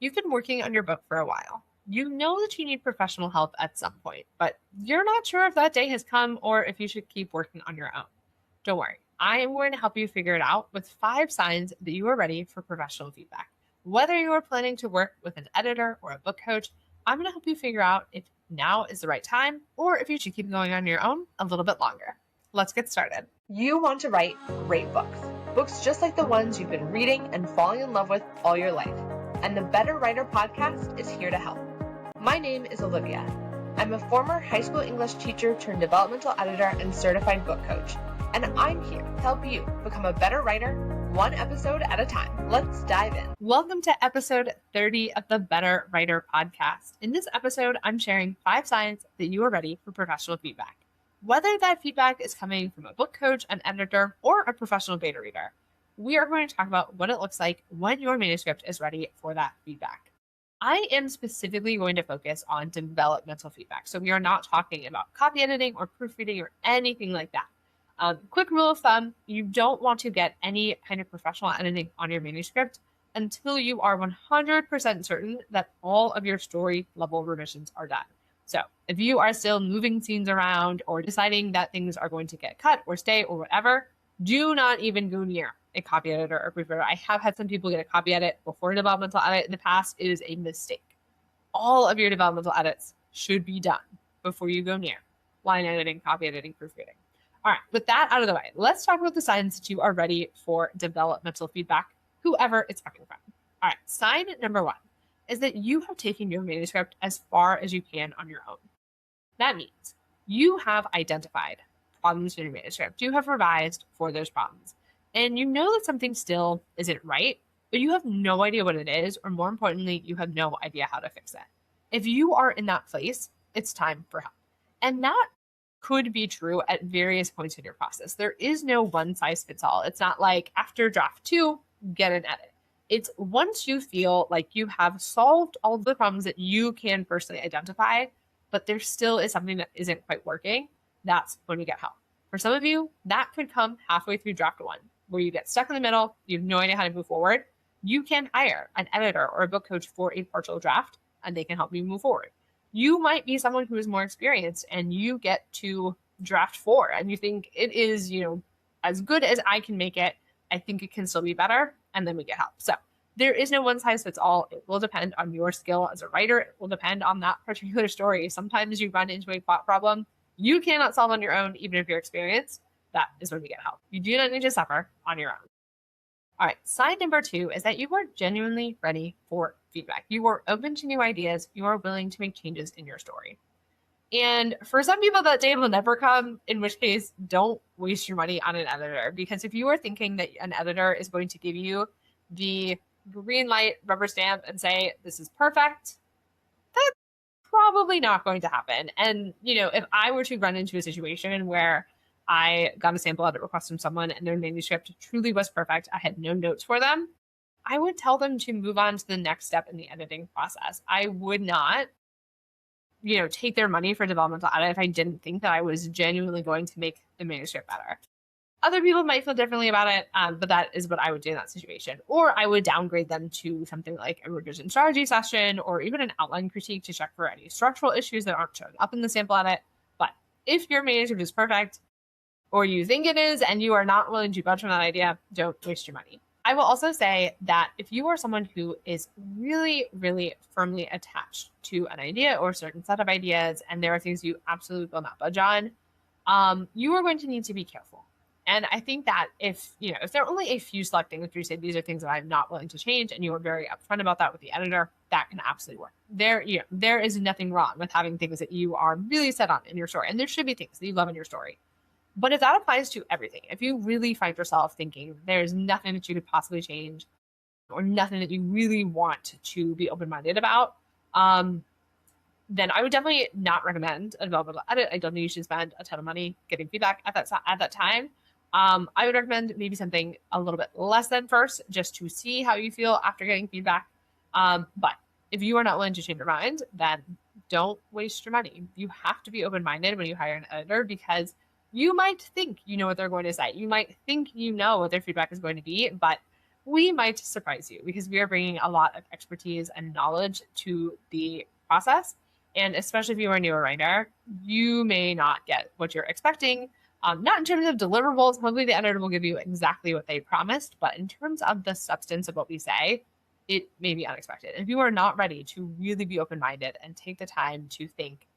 You've been working on your book for a while. You know that you need professional help at some point, but you're not sure if that day has come or if you should keep working on your own. Don't worry, I am going to help you figure it out with 5 signs that you are ready for professional feedback. Whether you are planning to work with an editor or a book coach, I'm going to help you figure out if now is the right time or if you should keep going on your own a little bit longer. Let's get started. You want to write great books, books just like the ones you've been reading and falling in love with all your life. And the Better Writer podcast is here to help. My name is Olivia. I'm a former high school English teacher turned developmental editor and certified book coach. And I'm here to help you become a better writer, one episode at a time. Let's dive in. Welcome to episode 30 of the Better Writer podcast. In this episode, I'm sharing 5 signs that you are ready for professional feedback. Whether that feedback is coming from a book coach, an editor, or a professional beta reader, we are going to talk about what it looks like when your manuscript is ready for that feedback. I am specifically going to focus on developmental feedback. So we are not talking about copy editing or proofreading or anything like that. Quick rule of thumb, you don't want to get any kind of professional editing on your manuscript until you are 100% certain that all of your story level revisions are done. So if you are still moving scenes around or deciding that things are going to get cut or stay or whatever, do not even go near a copy editor or proofreader. I have had some people get a copy edit before a developmental edit in the past. It is a mistake. All of your developmental edits should be done before you go near line editing, copy editing, proofreading. All right, with that out of the way, let's talk about the signs that you are ready for developmental feedback, whoever it's coming from. All right, sign number 1 is that you have taken your manuscript as far as you can on your own. That means you have identified problems in your manuscript. You have revised for those problems. And you know that something still isn't right, but you have no idea what it is, or more importantly, you have no idea how to fix it. If you are in that place, it's time for help. And that could be true at various points in your process. There is no one size fits all. It's not like after draft 2, get an edit. It's once you feel like you have solved all of the problems that you can personally identify, but there still is something that isn't quite working, that's when you get help. For some of you, that could come halfway through draft 1, where you get stuck in the middle, you have no idea how to move forward. You can hire an editor or a book coach for a partial draft, and they can help you move forward. You might be someone who is more experienced, and you get to draft 4, and you think it is, as good as I can make it. I think it can still be better, and then we get help. So there is no one size fits all. It will depend on your skill as a writer. It will depend on that particular story. Sometimes you run into a plot problem you cannot solve on your own, even if you're experienced. That is when we get help. You do not need to suffer on your own. All right, sign number 2 is that you are genuinely ready for feedback. You are open to new ideas. You are willing to make changes in your story. And for some people, that day will never come, in which case, don't waste your money on an editor. Because if you are thinking that an editor is going to give you the green light rubber stamp and say, this is perfect, that's probably not going to happen. And, if I were to run into a situation where I got a sample edit request from someone and their manuscript truly was perfect, I had no notes for them, I would tell them to move on to the next step in the editing process. I would not, take their money for developmental edit if I didn't think that I was genuinely going to make the manuscript better. Other people might feel differently about it, but that is what I would do in that situation. Or I would downgrade them to something like a revision strategy session or even an outline critique to check for any structural issues that aren't showing up in the sample edit. But if your manuscript is perfect, or you think it is, and you are not willing to budge on that idea, don't waste your money. I will also say that if you are someone who is really, really firmly attached to an idea or a certain set of ideas, and there are things you absolutely will not budge on, you are going to need to be careful. And I think that if there are only a few select things where you say these are things that I'm not willing to change, and you are very upfront about that with the editor, that can absolutely work. There is nothing wrong with having things that you are really set on in your story, and there should be things that you love in your story. But if that applies to everything, if you really find yourself thinking there's nothing that you could possibly change or nothing that you really want to be open-minded about, then I would definitely not recommend a developmental edit. I don't think you should spend a ton of money getting feedback at that time. I would recommend maybe something a little bit less than first, just to see how you feel after getting feedback. But if you are not willing to change your mind, then don't waste your money. You have to be open-minded when you hire an editor, because you might think you know what they're going to say. You might think you know what their feedback is going to be, but we might surprise you because we are bringing a lot of expertise and knowledge to the process. And especially if you are a newer writer, you may not get what you're expecting. Not in terms of deliverables, hopefully the editor will give you exactly what they promised, but in terms of the substance of what we say, it may be unexpected. If you are not ready to really be open-minded and take the time to think,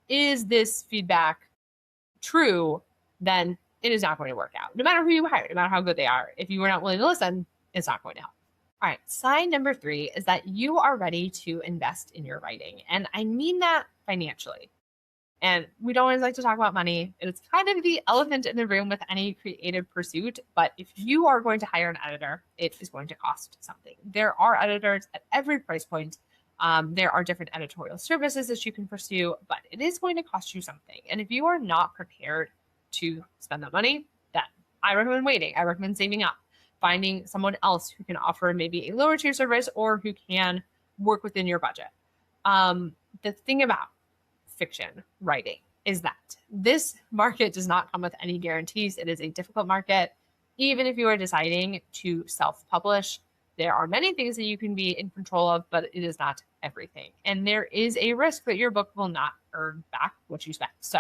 is this feedback true? Then it is not going to work out. No matter who you hire, no matter how good they are, if you are not willing to listen, it's not going to help. All right, sign number 3 is that you are ready to invest in your writing. And I mean that financially. And we don't always like to talk about money. It's kind of the elephant in the room with any creative pursuit. But if you are going to hire an editor, it is going to cost something. There are editors at every price point. There are different editorial services that you can pursue, but it is going to cost you something. And if you are not prepared to spend that money, then I recommend waiting. I recommend saving up, finding someone else who can offer maybe a lower tier service or who can work within your budget. The thing about fiction writing is that this market does not come with any guarantees. It is a difficult market. Even if you are deciding to self-publish, there are many things that you can be in control of, but it is not everything. And there is a risk that your book will not earn back what you spent. So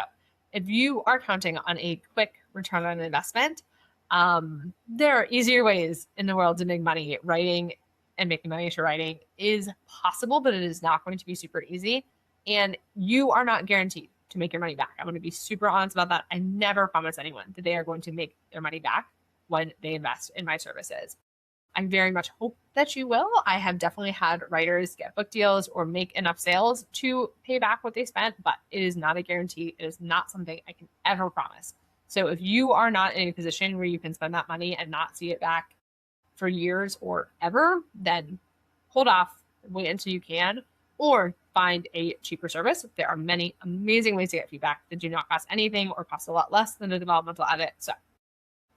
if you are counting on a quick return on investment, there are easier ways in the world to make money. Writing and making money through writing is possible, but it is not going to be super easy. And you are not guaranteed to make your money back. I'm going to be super honest about that. I never promise anyone that they are going to make their money back when they invest in my services. I very much hope that you will. I have definitely had writers get book deals or make enough sales to pay back what they spent, but it is not a guarantee. It is not something I can ever promise. So if you are not in a position where you can spend that money and not see it back for years or ever, then hold off, wait until you can, or find a cheaper service. There are many amazing ways to get feedback that do not cost anything or cost a lot less than a developmental edit. So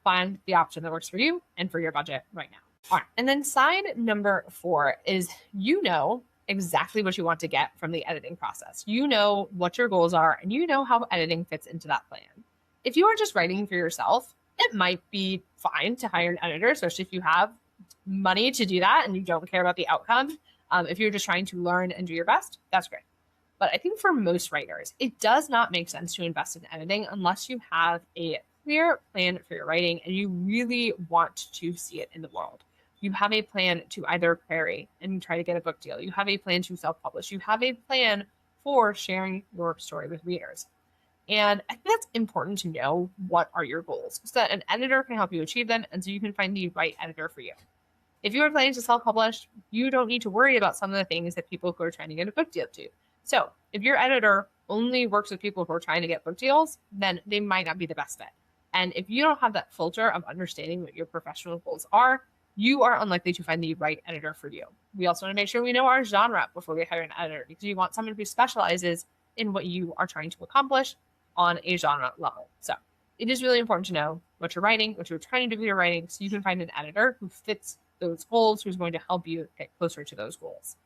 find the option that works for you and for your budget right now. All right. And then sign number 4 is you know exactly what you want to get from the editing process. You know what your goals are and you know how editing fits into that plan. If you are just writing for yourself, it might be fine to hire an editor, especially if you have money to do that and you don't care about the outcome. If you're just trying to learn and do your best, that's great. But I think for most writers, it does not make sense to invest in editing unless you have a clear plan for your writing and you really want to see it in the world. You have a plan to either query and try to get a book deal. You have a plan to self-publish. You have a plan for sharing your story with readers. And I think that's important to know what are your goals so that an editor can help you achieve them and so you can find the right editor for you. If you are planning to self-publish, you don't need to worry about some of the things that people who are trying to get a book deal do. So if your editor only works with people who are trying to get book deals, then they might not be the best fit. And if you don't have that filter of understanding what your professional goals are, you are unlikely to find the right editor for you. We also want to make sure we know our genre before we hire an editor because you want someone who specializes in what you are trying to accomplish on a genre level. So it is really important to know what you're writing, what you're trying to do with your writing, so you can find an editor who fits those goals, who's going to help you get closer to those goals.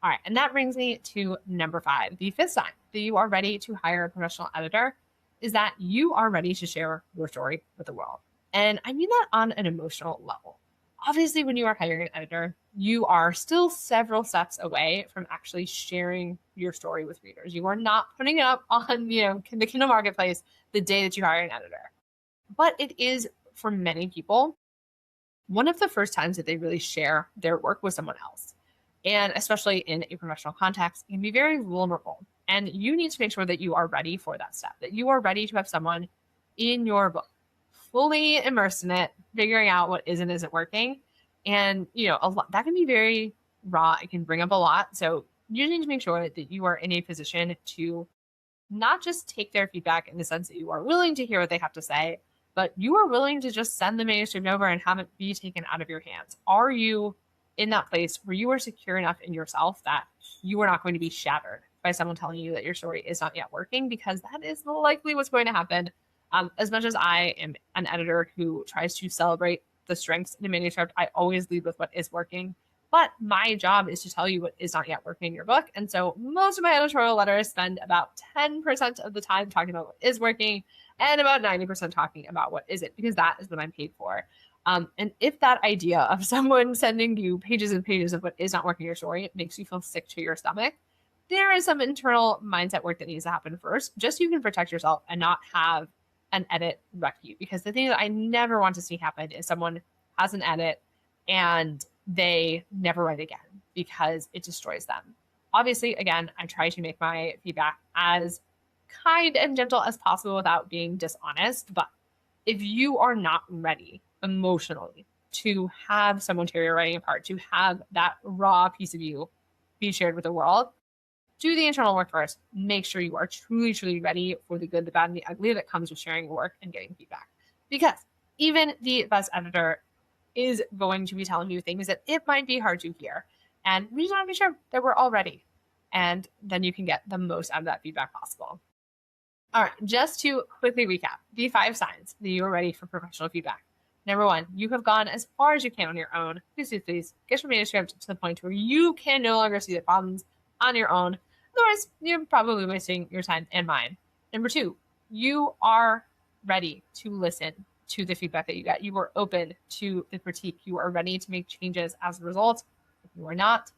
All right, and that brings me to number 5. The 5th sign that you are ready to hire a professional editor is that you are ready to share your story with the world. And I mean that on an emotional level. Obviously, when you are hiring an editor, you are still several steps away from actually sharing your story with readers. You are not putting it up on, the Kindle Marketplace the day that you hire an editor. But it is, for many people, one of the first times that they really share their work with someone else. And especially in a professional context, it can be very vulnerable. And you need to make sure that you are ready for that step, that you are ready to have someone in your book fully immersed in it, figuring out what is and isn't working. And, a lot, that can be very raw. It can bring up a lot. So you need to make sure that you are in a position to not just take their feedback in the sense that you are willing to hear what they have to say, but you are willing to just send the manuscript over and have it be taken out of your hands. Are you in that place where you are secure enough in yourself that you are not going to be shattered by someone telling you that your story is not yet working? Because that is likely what's going to happen. As much as I am an editor who tries to celebrate the strengths in a manuscript, I always lead with what is working. But my job is to tell you what is not yet working in your book. And so most of my editorial letters spend about 10% of the time talking about what is working and about 90% talking about what isn't, because that is what I'm paid for. And if that idea of someone sending you pages and pages of what is not working in your story makes you feel sick to your stomach, there is some internal mindset work that needs to happen first, just so you can protect yourself and not have an edit wreck you. Because the thing that I never want to see happen is someone has an edit and they never write again because it destroys them. Obviously, again, I try to make my feedback as kind and gentle as possible without being dishonest. But if you are not ready emotionally to have someone tear your writing apart, to have that raw piece of you be shared with the world, do the internal work first. Make sure you are truly, truly ready for the good, the bad, and the ugly that comes with sharing your work and getting feedback. Because even the best editor is going to be telling you things that it might be hard to hear. And we just want to be sure that we're all ready. And then you can get the most out of that feedback possible. All right, just to quickly recap the 5 signs that you are ready for professional feedback. Number 1, you have gone as far as you can on your own. Please get your manuscript to the point where you can no longer see the problems on your own. Otherwise, you're probably wasting your time and mine. Number 2, you are ready to listen to the feedback that you get. You are open to the critique. You are ready to make changes as a result. If you are not,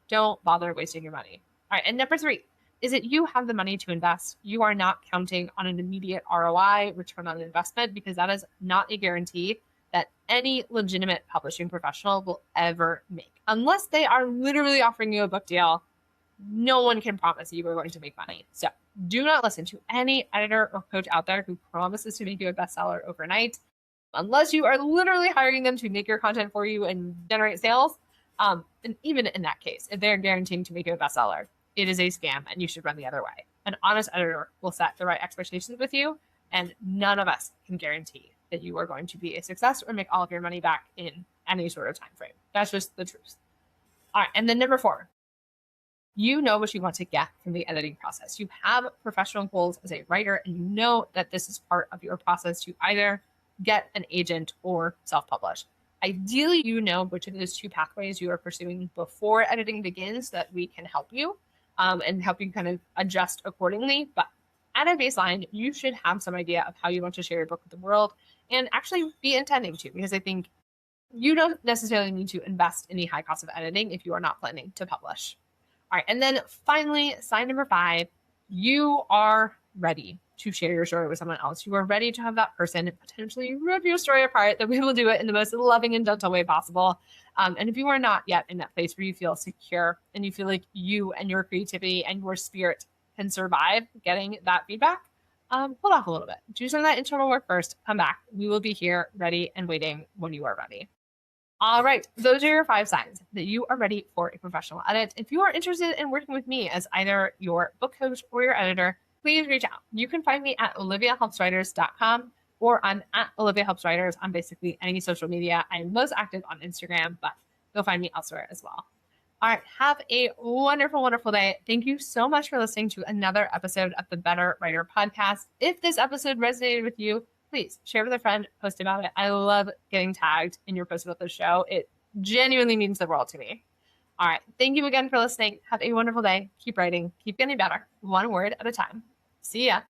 don't bother wasting your money. All right, and number 3 is that you have the money to invest. You are not counting on an immediate ROI, return on investment, because that is not a guarantee that any legitimate publishing professional will ever make. Unless they are literally offering you a book deal, no one can promise you are going to make money. So do not listen to any editor or coach out there who promises to make you a bestseller overnight, unless you are literally hiring them to make your content for you and generate sales. And even in that case, if they're guaranteeing to make you a bestseller, it is a scam and you should run the other way. An honest editor will set the right expectations with you, and none of us can guarantee that you are going to be a success or make all of your money back in any sort of time frame. That's just the truth. All right, and then number 4, you know what you want to get from the editing process. You have professional goals as a writer, and you know that this is part of your process to either get an agent or self-publish. Ideally, you know which of those 2 pathways you are pursuing before editing begins, so that we can help you and help you kind of adjust accordingly. But at a baseline, you should have some idea of how you want to share your book with the world and actually be intending to, because I think you don't necessarily need to invest in the high cost of editing if you are not planning to publish. All right, and then finally, sign number 5, you are ready to share your story with someone else. You are ready to have that person potentially rip your story apart, that we will do it in the most loving and gentle way possible. And if you are not yet in that place where you feel secure and you feel like you and your creativity and your spirit can survive getting that feedback, hold off a little bit. Do some of that internal work first. Come back. We will be here ready and waiting when you are ready. All right, those are your 5 signs that you are ready for a professional edit. If you are interested in working with me as either your book coach or your editor, please reach out. You can find me at oliviahelpswriters.com, or I'm at Olivia Helps Writers on basically any social media. I'm most active on Instagram, but you'll find me elsewhere as well. All right, have a wonderful, wonderful day. Thank you so much for listening to another episode of the Better Writer Podcast. If this episode resonated with you, please share with a friend, post about it. I love getting tagged in your post about the show. It genuinely means the world to me. All right, thank you again for listening. Have a wonderful day. Keep writing, keep getting better, one word at a time. See ya.